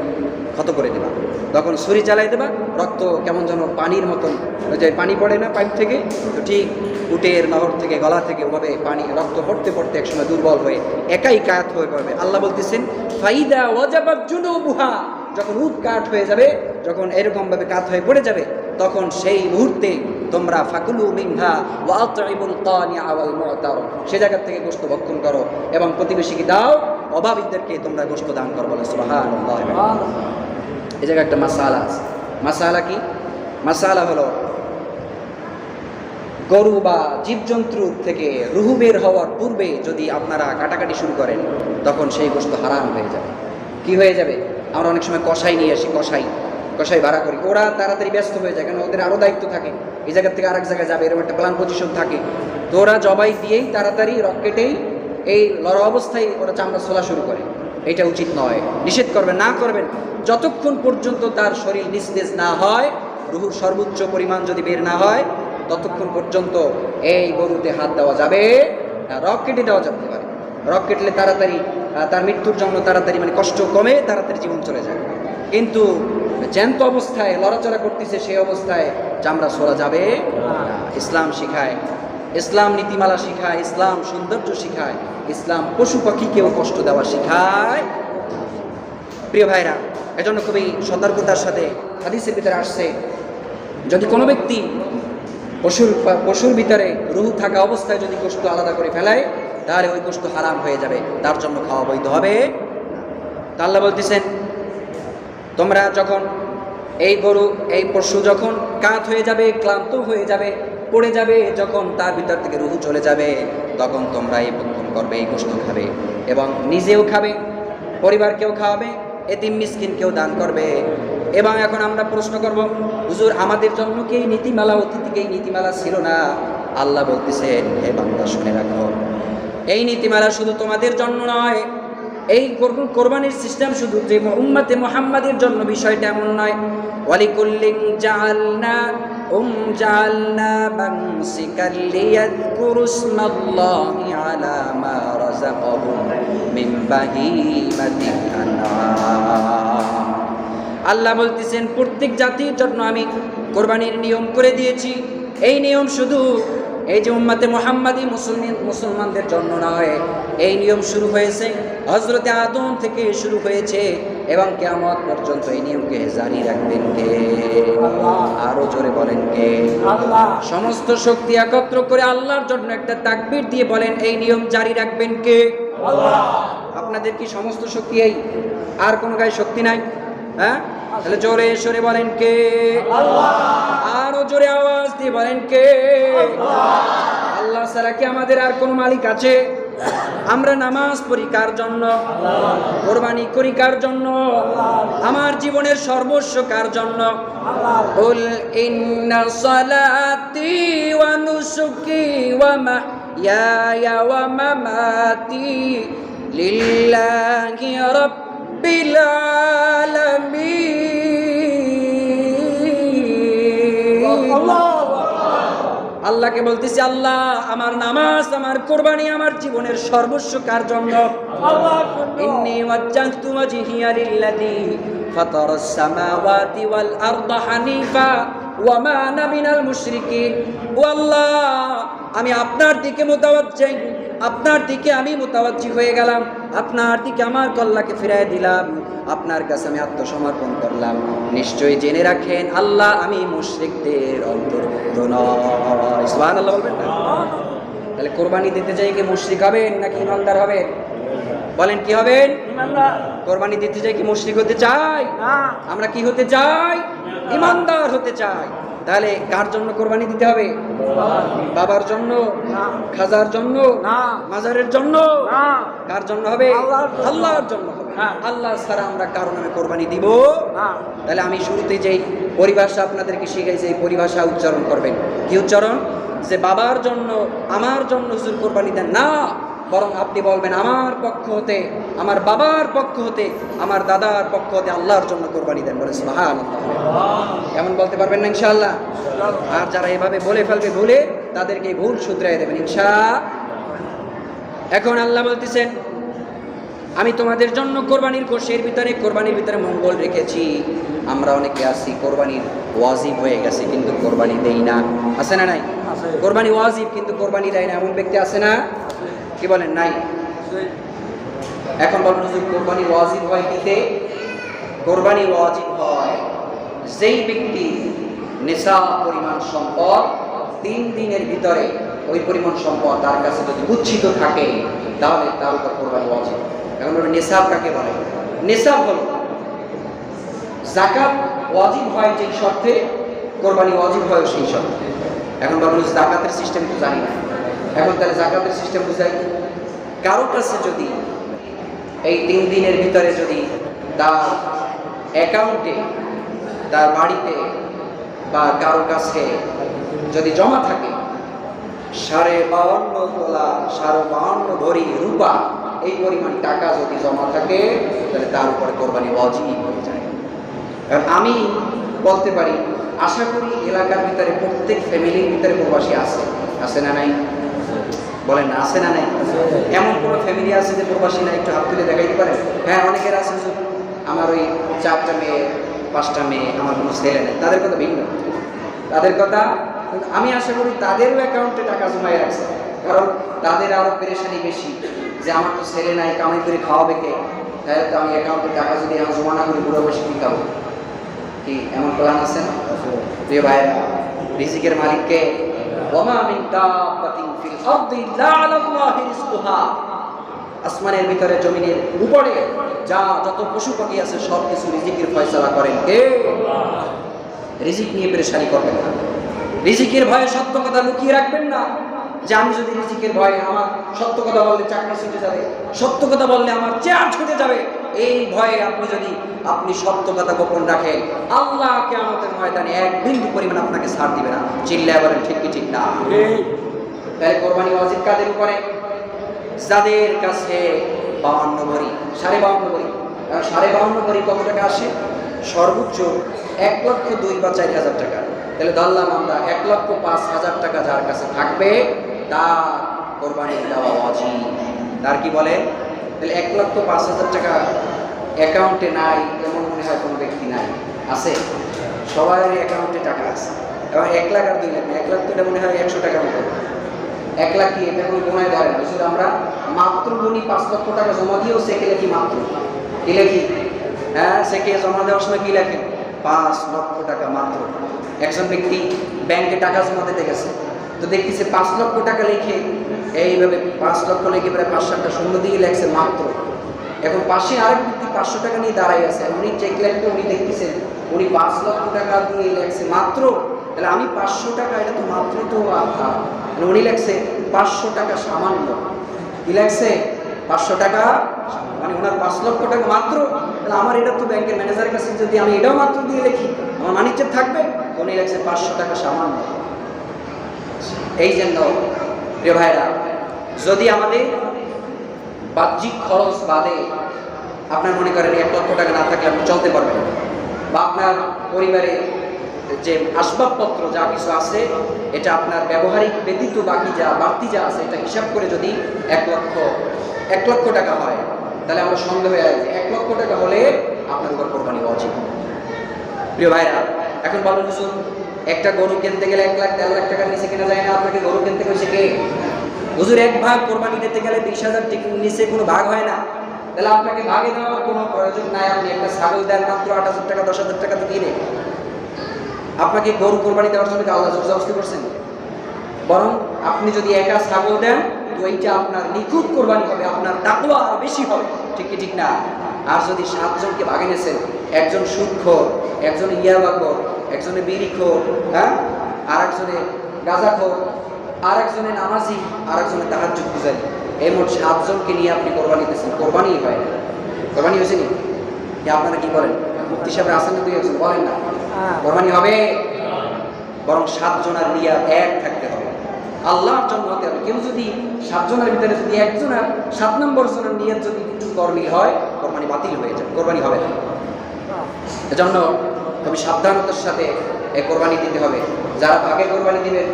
ক্ষত করে দেবা। তখন ছুরি চালাই দেবা, রক্ত কেমন যেন পানির মতন, ওই যে পানি পড়ে না পাইপ থেকে, তো ঠিক উটের নহর থেকে গলা থেকে ওভাবে পানি রক্ত পড়তে পড়তে একসময় দুর্বল হয়ে একাই কাত হয়ে পড়বে। আল্লাহ বলতেছেন ফাইদা ওয়াজাবাত জুনুবুহা, যখন উট কাঠ হয়ে যাবে, যখন এরকমভাবে কাত হয়ে পড়ে যাবে, তখন সেই মুহূর্তে তোমরা ফাকুলু মিনহা ওয়া আতইমুল কানিআ ওয়াল মু'তার, সে জায়গা থেকে গোশত ভক্ষণ করো এবং প্রতিবেশীকে দাও, অভাবীদেরকে তোমরা গোশত দান করো। বলে সুবহানাল্লাহ। এই জায়গায় একটা মাসালা আছে। মাসালা কি? মাসালা হলো গরু বা জীবজন্তুর থেকে রুহু বের হওয়ার পূর্বে যদি আপনারা কাটাকাটি শুরু করেন, তখন সেই গোশত হারাম হয়ে যাবে। কি হয়ে যাবে? আমরা অনেক সময় কষাই নিয়ে আসি, কষাই ভাড়া করি, ওরা তাড়াতাড়ি ব্যস্ত হয়ে যায়, কারণ ওদের আরও দায়িত্ব থাকে, এই জায়গা থেকে আরেক জায়গায় যাবে, এরকম একটা প্ল্যান পজিশন থাকে। তো ওরা জবাই দিয়েই তাড়াতাড়ি রকেটেই এই লড়া অবস্থায় ওরা চামড়া ছোলা শুরু করে। এটা উচিত নয়, নিষেধ করবেন, না করবেন। যতক্ষণ পর্যন্ত তার শরীর নিস্তেজ না হয়, রুহুর সর্বোচ্চ পরিমাণ যদি বের না হয়, ততক্ষণ পর্যন্ত এই গরুতে হাত দেওয়া যাবে, রক কেটে দেওয়া যেতে পারে। রক কেটলে তাড়াতাড়ি তার মৃত্যুর জন্য তাড়াতাড়ি মানে কষ্ট কমে তাড়াতাড়ি জীবন চলে যায়। কিন্তু জ্যান্ত অবস্থায় লড়াচড়া করতেছে, সেই অবস্থায় চামড়া ছোড়া যাবে না। ইসলাম শিখায়, ইসলাম নীতিমালা শিখায়, ইসলাম সৌন্দর্য শিখায়, ইসলাম পশু পাখিকেও কষ্ট দেওয়া শিখায়। প্রিয় ভাইরা, এজন্য খুবই সতর্কতার সাথে হাদিসের ভিতরে আসছে, যদি কোনো ব্যক্তি পশুর ভিতরে রুহু থাকা অবস্থায় যদি গোশত আলাদা করে ফেলায়, তাহলে ওই গোশত হারাম হয়ে যাবে, তার জন্য খাওয়া বৈধ হবে। তা আল্লাহ বলতেছেন তোমরা যখন এই গরু এই পশু যখন কাত হয়ে যাবে, ক্লান্ত হয়ে যাবে, পড়ে যাবে, যখন তার ভিতর থেকে রুহু চলে যাবে, তখন তোমরা এই ভক্ষণ করবে, এই গোশত খাবে এবং নিজেও খাবে, পরিবারকেও খাওয়াবে, এতিম মিসকিনকেও দান করবে। এবং এখন আমরা প্রশ্ন করব, হুজুর আমাদের জন্য কি এই নীতিমালা, অতীতকে এই নীতিমালা ছিল না? আল্লাহ বলতেছেন হে বান্দা শুনে রাখো, এই নীতিমালা শুধু তোমাদের জন্য নয়, এই কোরবানির সিস্টেম শুধু যে উম্মতে মুহাম্মাদের জন্য, বিষয়টা এমন নয়। ওয়ালিকুল্লিন জাআলনা মানসিকাল লিয়াযকুরু ইসমাল্লাহি আলা মা রাযাকাহুম মিন বাহিমাতিল আনআম। আল্লাহ বলতেছেন প্রত্যেক জাতির জন্য আমি কোরবানির নিয়ম করে দিয়েছি। এই নিয়ম শুধু এই যে উম্মতে মুহাম্মাদি মুসলমানদের জন্য নয়, এই নিয়ম শুরু হয়েছে হযরতে আদম থেকে শুরু হয়েছে এবং কিয়ামত পর্যন্ত এই নিয়মকে জারি রাখবেন কে? আরো জোরে বলেন কে? আল্লাহ। সমস্ত শক্তি একত্র করে আল্লাহর জন্য একটা তাকবীর দিয়ে বলেন এই নিয়ম জারি রাখবেন কে? আল্লাহ। আপনাদের কি সমস্ত শক্তি এই? আর কোনো গায়ে শক্তি নাই? হ্যাঁ, তাহলে জোরে সরে বলেন কে? আল্লাহ। আরো জোরে আওয়াজ দিয়ে বলেন কে? আল্লাহ। আল্লাহ ছাড়া কি আমাদের আর কোনো মালিক আছে? আমরা নামাজ পড়ি কার জন্য? কোরবানি করি কার জন্য? আমার জীবনের সর্বস্ব কার জন্য? কুল ইন্না সালাতি ওয়া নুসুকি ওয়া মাহইয়ায়া ওয়া মামাতি লিল্লাহি রাব্বিল আলামিন। আল্লাহকে বলতেছি, আল্লাহ আমার নামাজ, আমার কোরবানি, আমার জীবনের সর্বস্ব কার জন্য? ইন্নী ওয়াজ্জাহতু ওয়াজহিয়া লিল্লাযী ফাতারাস সামাওয়াতি ওয়াল আরদা হানিফা ওয়া মা আনা মিনাল মুশরিকিন। ও আল্লাহ, আমি আপনার দিকে মুতাওয়াজ্জিহ, আপনার দিকে আমি মুতাওয়াজ্জি হয়ে গেলাম, আপনার দিকে আমার কল্লাকে ফিরিয়ে দিলাম, আপনার কাছে আমি আত্মসমর্পণ করলাম। নিশ্চয়ই জেনে রাখেন আল্লাহ, আমি মুশরিকদের অন্তর্ভুক্ত নয়। সুবহানাল্লাহ বলবেন না? তাহলে কোরবানি দিতে যাই কি মুশরিক হবেন নাকি ইমানদার হবেন? বলেন কি হবেন? ইমানদার। কোরবানি দিতে যাই কি মুশরিক হতে চাই? না, আমরা কি হতে চাই? ইমানদার হতে চাই। তাহলে কার জন্য কোরবানি দিতে হবে? বাবার জন্য? খাজার জন্য? মাজারের জন্য? কার জন্য হবে? আল্লাহর জন্য হবে। আল্লাহ ছাড়া আমরা কারো নামে কোরবানি দিব? তাহলে আমি শুরুতে যেই পরিভাষা আপনাদেরকে শিখাইছি, এই পরিভাষা উচ্চারণ করবেন। কি উচ্চারণ? যে বাবার জন্য, আমার জন্য হুজুর কোরবানি দেন না, বরং আপনি বলবেন আমার পক্ষ হতে, আমার বাবার পক্ষ হতে, আমার দাদার পক্ষ হতে আল্লাহর জন্য কোরবানি দেন। বলে সুবহানাল্লাহ। এমন বলতে পারবেন না ইনশাআল্লাহ? আর যারা এভাবে বলে ফেলবে ভুলে, তাদেরকে ভুল শুধরাই দেবেন ইনশাআল্লাহ। এখন আল্লাহ বলতেছেন, আমি তোমাদের জন্য কোরবানির কোষের ভিতরে, কোরবানির ভিতরে মঙ্গল রেখেছি। আমরা অনেকে আছি কোরবানির ওয়াজিব হয়ে গেছে কিন্তু কোরবানি দেই না। আছে না নাই? কোরবানি ওয়াজিব কিন্তু কোরবানি দেয় না, এমন ব্যক্তি আছে না? কি বলেন? নাই। এখন বলুন হুজুর, কোরবানি ওয়াজিব হয় কিতে? কোরবানি ওয়াজিব হয় যেই ব্যক্তি নিসাব পরিমাণ সম্পদ 3 দিনের ভিতরে, ওই পরিমাণ সম্পদ তার কাছে যদি উচ্ছিত থাকে, তাহলে তার উপর কোরবানি ওয়াজিব। এখন বলবেন নিসাব কাকে বলে? নিসাব হলো যাকাত ওয়াজিব হয় যেই শর্তে, কোরবানি ওয়াজিব হয় সেই শর্তে। এখন বলুন যাকাতের সিস্টেম তো জানি না, এখন তাহলে যাকাতের সিস্টেম বুঝাই। কারো কাছে যদি এই 3 দিনের ভিতরে যদি তার অ্যাকাউন্টে, তার বাড়িতে বা কারো কাছে যদি জমা থাকে 52.5 তোলা, 52.5 ভরি রূপা, এই পরিমাণ টাকা যদি জমা থাকে, তাহলে তার উপরে কোরবানি ওয়াজিব হয়ে যায়। কারণ আমি বলতে পারি, আশা করি এলাকার ভিতরে প্রত্যেক ফ্যামিলির ভিতরে প্রবাসী আছে। আছে না নাই? বলেন না, আছে না নাই? এমন কোনো ফ্যামিলি আছে যে প্রবাসী না? একটু হাত তুলে দেখাইতে পারেন? হ্যাঁ, অনেকের আছে। আমার ওই 4টা মেয়ে, 5টা মেয়ে, আমার কোনো ছেলে নেই। তাদের কথা ভিন্ন, তাদের কথা। আমি আশা করি তাদেরও অ্যাকাউন্টে টাকা জমাই রাখছে, কারণ তাদের আরও পেরেশানি বেশি যে আমার তো ছেলে নাই, কামাই করে খাওয়াবে কে? তাহলে তো আমি অ্যাকাউন্টে টাকা যদি আমার জমা না করি, বুড়ো বসে কী খাবো? কি এমন প্ল্যান আছে না? প্রিয় ভাইরা, রিজিকের মালিককে, ওমা মিন দাব্বাতিন ফিল আরদি ইল্লা আলাল্লাহি রিজকুহা, আসমানের ভিতরে, জমিনের উপরে যত পশু পাখি আছে সব কিছু রিজিকের ফয়সালা করেন কে? আল্লাহ। রিজিক নিয়ে পেরেশানি করবেন না, রিজিকের ভয়ে সত্য কথা লুকিয়ে রাখবেন না। যে আমি যদি রিজিকের ভয়ে, আমার সত্য কথা বললে চাকরি ছুটে যাবে, সত্য কথা বললে আমার চেয়ার ছুটে যাবে, এই ভয়ে আপনি সত্য কথা গোপন রাখেন, আল্লাহ কিয়ামতের ময়দানে 1 বিন্দু পরিমাণ আপনাকে ছাড় দিবে না। চিল্লায় বলেন ঠিক কি ঠিক না? তাই কোরবানি ওয়াজিব কাদের উপরে? যাদের কাছে 52 ভরি, 52.5 ভরি। 52.5 ভরি কত টাকা আসে? সর্বোচ্চ 1,02,000 বা 4,000 টাকা। তাহলে ধরলাম আমরা 1,05,000 টাকা যার কাছে থাকবে, তার কোরবানি দেওয়া ওয়াজিব। তার কি বলে? তাহলে 1,05,000 টাকা অ্যাকাউন্টে নাই এমন মনে হয় কোনো ব্যক্তি নাই? আছে? সবার অ্যাকাউন্টে টাকা আছে। এবং 1 লাখ আর 2 লাখ না, 1 লাখ তো এটা মনে হয় 100 টাকার মতো। 1 লাখ কি এটা কোনো গোনায় ধরে না। শুধু আমরা মাত্র গুণি 5 লক্ষ টাকা জমা দিয়েও সেকে লেখি মাত্র। কি লেখি? হ্যাঁ, সেকে জমা দেওয়ার সময় কি লেখেন? 5 লক্ষ টাকা মাত্র। একজন ব্যক্তি ব্যাংকে টাকা জমা দিতে গেছে, তো দেখতেছে 5 লক্ষ টাকা লিখে, এইভাবে 5 লক্ষ লিখে প্রায় 5-7টা শূন্য দিয়ে লেখছে মাত্র। এখন পাশে আরেক ব্যক্তি 500 টাকা নিয়ে দাঁড়াই আছে, উনি চেক লেখতে, উনি দেখতেছেন উনি 5 লক্ষ টাকা দিয়ে লেখছে মাত্র, তাহলে আমি 500 টাকা, এটা তো মাত্র তো উনি লেখছে 500 টাকা সামান্য। কি লাগছে? 500 টাকা, মানে ওনার 5 লক্ষ টাকা মাত্র। তাহলে আমার এটা তো ব্যাংকের ম্যানেজারের কাছে যদি আমি এটাও মাত্র দিয়ে লিখি, আমার মানিজ্যের থাকবে? উনি লাগছে 500 টাকা সামান্য। এই জন্য প্রিয় ভাইরা, যদি আমাদের বাহ্যিক খরচ বাদে আপনার মনে করেন 1 লক্ষ টাকা না থাকলে আপনি চলতে পারবেন, বা আপনার পরিবারে যে আসবাবপত্র যা কিছু আছে এটা আপনার ব্যবহারিক ব্যতীত বাকি যা বাড়তি যা আছে এটা হিসাব করে যদি 1 লক্ষ টাকা হয়, তাহলে আমরা সন্দেহ হয়ে যায় যে 1 লক্ষ টাকা হলে আপনার উপর কোরবানি ওয়াজিব। প্রিয় ভাইরা, এখন বলুন হুজুর, একটা গরু কিনতে গেলে 1 লাখ 1.5 লাখ টাকার নিচে কেনা যায় না, আপনাকে গরু কিনতে হয়েছে কে? হুজুর 1 ভাগ কোরবানি দিতে গেলে 20,000 টাকার নিচে কোনো ভাগ হয় না, তাহলে আপনাকে ভাগে দেওয়ার কোনো প্রয়োজন নাই। আপনি একটা ছাগল দেন মাত্র 8,000 টাকা 10,000 টাকা তো কিনে, আপনাকে গরু কোরবানি দেওয়ার জন্য আল্লাহ জবরদস্তি করছেন? বরং আপনি যদি একা ছাগল দেন তো এইটা আপনার নিখুঁত কোরবানি হবে, আপনার তাকওয়া আরো বেশি হবে, ঠিক কি ঠিক না? আর যদি 7 জনকে ভাগে নিয়েছেন, একজন সুদখোর, একজন ইয়াবাখোর, একজনে বিড়িখোর, হ্যাঁ, আর একজনে গাঁজাখোর, আর একজনে নামাজি, আর একজনে তাহাজ্জুদ পূজারী, এই মোট 7 জনকে নিয়ে আপনি কোরবানি দিয়েছেন, কোরবানিই হয় না। কোরবানি হয়েছে নি? আপনারা কি বলেন? মুফতি সাহেব আসেন না, 2-1 বলেন না কোরবানি হবে? বরং 7 জনের নিয়াত এক থাকতে হবে, আল্লাহর জন্য হতে হবে। কেউ যদি 7 জনের ভিতরে যদি একজনের 7 নম্বর জনের নিয়াত যদি একটু গরমিল হয়, কোরবানি বাতিল হয়ে যায়, কোরবানি হবে না। এজন্য খুবই সাবধানতার সাথে এই কোরবানি দিতে হবে। যারা ভাগে কোরবানি দিবেন,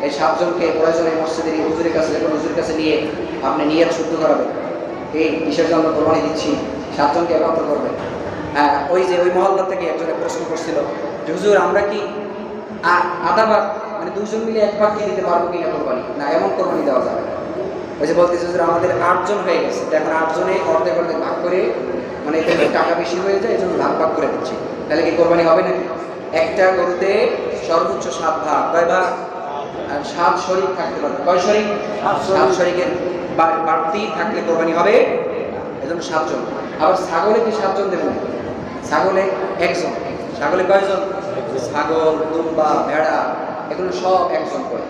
এই 7 জনকে প্রয়োজনে মসজিদের হুজুরের কাছে, হুজুরের কাছে নিয়ে আপনি নিয়াত শুদ্ধ করাবেন, এই কিসের জন্য কোরবানি দিচ্ছি, 7 জনকে একত্র করবেন। হ্যাঁ, ওই যে ওই মহল্লা থেকে একজনে প্রশ্ন করছিল যে হুজুর আমরা কি আধা ভাগ, মানে 2 জন মিলে 1 ভাগ কি দিতে পারবো কিনা কোরবানি? না, এমন কোরবানি দেওয়া যাবে না। ওই যে বলতেছে হুজুর আমাদের 8 জন হয়ে গেছে, এখন 8 জনে অর্ধেক অর্ধেক ভাগ করে, মানে এতে টাকা বেশি হয়ে যায়, এই জন্য ভাগ করে দিচ্ছি, তাহলে কি কোরবানি হবে নাকি? একটা গরুতে সর্বোচ্চ 7 ভাগ, কয় ভাগ? আর 7 শরীক থাকতে পারবে। কয় শরীক? 7 শরীকের বাড়তি থাকলে কোরবানি হবে, এজন্য 7 জন। আবার ছাগলে কি 7 জন দেবেন? ছাগলে 1 জন। ছাগলে কয়জন? ছাগল, দুম্বা, ভেড়া, এগুলো সব 1 জন করে।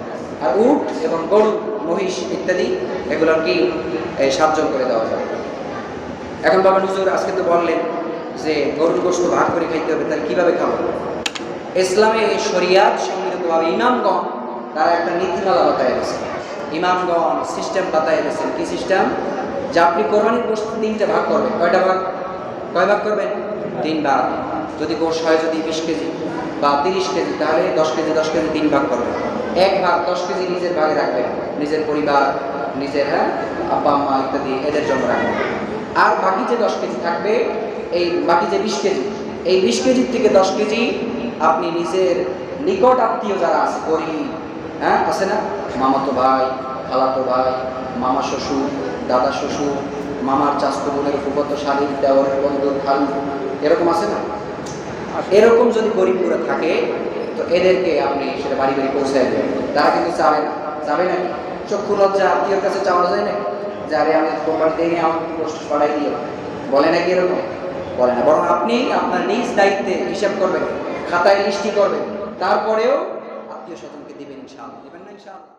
আর উট এবং গরু, মহিষ ইত্যাদি এগুলো কি 7 জন করে দেওয়া যাবে। এখন বাবা হুজুর আজকে তো বললেন যে গরুর গোশত ভাগ করে খাইতে হবে, তাহলে কিভাবে খাবো? ইসলামে শরিয়াত সম্মিলিতভাবে ইমামগণ তারা একটা নীতিমালা বাতায় গেছে। ইমামগণ সিস্টেম বাতায় গেছেন। কি সিস্টেম? যে আপনি কোরবানির গোশত 3টে ভাগ করবেন। কয়টা ভাগ? কয় ভাগ করবেন? 3 ভাগ। যদি গোশ হয় যদি 20 কেজি বা 30 কেজি, তাহলে 10 কেজি 10 কেজি 3 ভাগ করবেন। 1 ভাগ 10 কেজি নিজের ভাগে রাখবেন, নিজের পরিবার, নিজের আব্বা আম্মা ইত্যাদি এদের জন্য রাখবেন। আর বাকি যে 10 কেজি থাকবে, এই বাকি যে 20 কেজি, এই 20 কেজির থেকে 10 কেজি আপনি নিজের নিকট আত্মীয় যারা আছে, গরিব, হ্যাঁ আছে না, মামাতো ভাই, খালাতো ভাই, মামা শ্বশুর, দাদা শ্বশুর, মামার চাচতো বোনের ফুফাতো শালীর, দেওরের বন্ধু, খালু, এরকম আছে না? এরকম যদি গরিবগুলো থাকে তো এদেরকে আপনি সেটা বাড়ি বাড়ি পৌঁছে দেবেন। তারা কিন্তু চাবে না। চাবে নাকি? চক্ষু লজ্জা আত্মীয়র কাছে চাওয়া যায় নাকি? যে আরে আমি কোরবানি দিয়ে আমার গোশত পাঠাই দিও, বলে নাকি এরকম? বলে না। বরং আপনি আপনার নিজ দায়িত্বে হিসাব করবেন, খাতায় লিস্টি করবেন, তারপরেও আত্মীয় স্বজনকে দিবেন ইনশাআল্লাহ। দিবেন না ইনশাআল্লাহ?